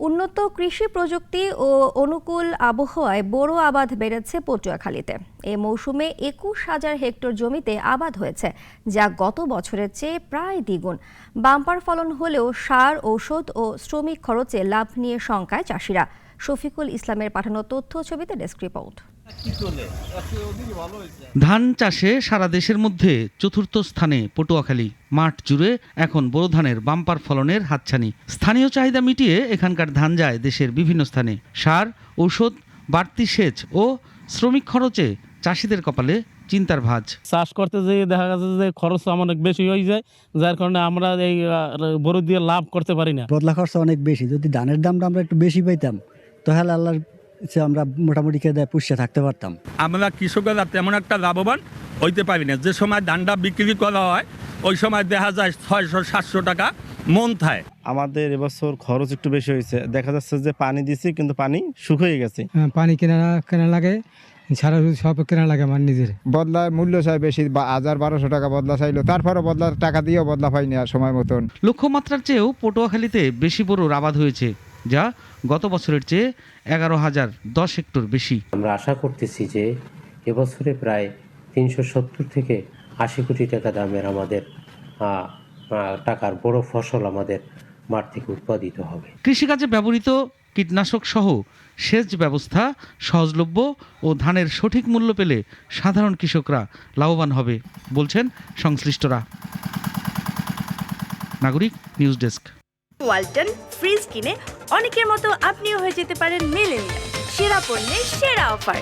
উন্নত কৃষি প্রযুক্তি ও অনুকূল আবহাওয়ায় বোরো আবাদ বেড়েছে পটুয়াখালীতে। এই মৌসুমে ২১,০০০ হেক্টর জমিতে আবাদ হয়েছে, যা গত বছরের চেয়ে প্রায় দ্বিগুণ। বাম্পার ফলন হলেও সার, ঔষধ ও শ্রমিক খরচে লাভ নিয়ে শঙ্কায় চাষিরা। শফিকুল ইসলামের পাঠানো তথ্য ছবিতে ডেস্ক রিপোর্ট। ধান চাষে সারা দেশের মধ্যে চতুর্থ স্থানে পটুয়াখালী। মাঠ জুড়ে এখন বোরো ধানের বাম্পার ফলনের হাতছানি। স্থানীয় চাহিদা মিটিয়ে এখানকার ধান যায় দেশের বিভিন্ন স্থানে। সার, ঔষধ, বাড়তি সেচ ও শ্রমিক খরচে চাষিদের কপালে চিন্তার ভাঁজ। চাষ করতে যেয়ে দেখা গেছে যে খরচ অনেক বেশি হয়ে যায়, যার কারণে আমরা এই বোরো দিয়ে লাভ করতে পারি না। বদলা খরচ অনেক বেশি। যদি ধানের দামটা আমরা একটু বেশি পাইতাম তাহলে আল্লাহর আমরা মোটামুটি খেয়ে পুষে থাকতে পারতাম। আমরা কৃষকেরা তেমন একটা লাভবান হইতে পারি না। যে সময় ধানটা বিক্রি করা হয় ওই সময় দেখা যায় ৬০০-৭০০ টাকা মন থাকে। আমাদের এবছর খরচ একটু বেশি হয়েছে। দেখা যাচ্ছে যে পানি দিছি কিন্তু পানি শুকিয়ে গেছে। পানি কেনা লাগে, সারা সব কেনা লাগে আমার নিজের। বদলার মূল্য চাই বেশি, ১,০০০-১,২০০ টাকা বদলা চাইলো, তারপরে বদলার টাকা দিয়েও বদলা পাইনি আর সময় মতন। লক্ষ্যমাত্রার চেয়েও পটুয়াখালীতে বেশি বোরোর আবাদ হয়েছে, যা গত বছরের চেয়ে ১১,০১০ হেক্টর বেশি। আমরা আশা করতেছি যে এবছরে প্রায় ৩৭০ থেকে ৮০ কোটি টাকা দামের আমাদের টাকার বড় ফসল আমাদের মাঠ থেকে উৎপাদিত হবে। কৃষিকাজে ব্যবহৃত কীটনাশক সহ সেচ ব্যবস্থা সহজলভ্য ও ধানের সঠিক মূল্য পেলে সাধারণ কৃষকরা লাভবান হবে বলছেন সংশ্লিষ্টরা। নাগরিক নিউজ ডেস্ক। ওয়ালটন ফ্রিজ কিনে অনেকের মতো আপনিও হয়ে যেতে পারেন মিলেনিয়াল। সেরা পণ্যের সেরা অফার।